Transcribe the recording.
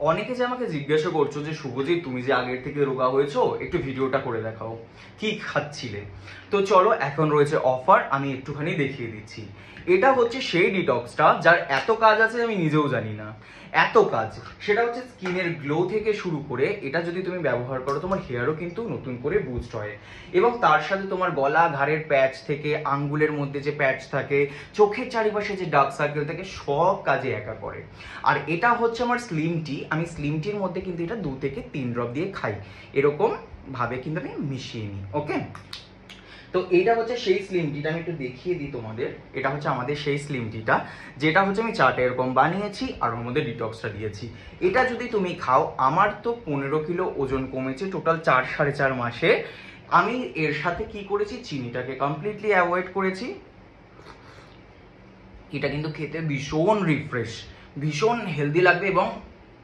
অনেকে যে আমাকে জিজ্ঞাসা করছো যে শুভজিৎ তুমি যে আগের থেকে রোগা হয়েছো একটু ভিডিওটা করে দেখাও, কি খাচ্ছিলে। তো চলো, এখন রয়েছে অফার, আমি একটুখানি দেখিয়ে দিচ্ছি। এটা হচ্ছে সেই ডিটক্সটা যার এত কাজ আছে আমি নিজেও জানি না, এত কাজ। সেটা হচ্ছে স্কিনের গ্লো থেকে শুরু করে এটা যদি তুমি ব্যবহার করো তোমার হেয়ারও কিন্তু নতুন করে বুস্ট হয়, এবং তার সাথে তোমার গলা ঘাড়ের প্যাচ থেকে আঙ্গুলের মধ্যে যে প্যাচ থাকে, চোখের চারিপাশে যে ডার্ক সার্কেল থাকে, সব কাজে একা করে। আর এটা হচ্ছে আমার স্লিম টি, আমি স্লিম টির মধ্যে কিন্তু এটা 2 থেকে 3 ড্রপ দিয়ে খাই, এরকম ভাবে কিন্তু আমি মিশিয়ে নিই। ওকে, তো এইটা হচ্ছে সেই স্লিম টিটা, আমি একটু দেখিয়ে দিই তোমাদের। এটা হচ্ছে আমাদের সেই স্লিম টিটা, যেটা হচ্ছে আমি চাটা এরকম বানিয়েছি আর ওর মধ্যে ডিটক্সটা দিয়েছি। এটা যদি তুমি খাও, আমার তো 15 কিলো ওজন কমেছে টোটাল 4-4.5 মাসে। আমি এর সাথে কি করেছি, চিনিটাকে কমপ্লিটলি অ্যাভয়েড করেছি। এটা কিন্তু খেতে ভীষণ রিফ্রেশ, ভীষণ হেলদি লাগবে এবং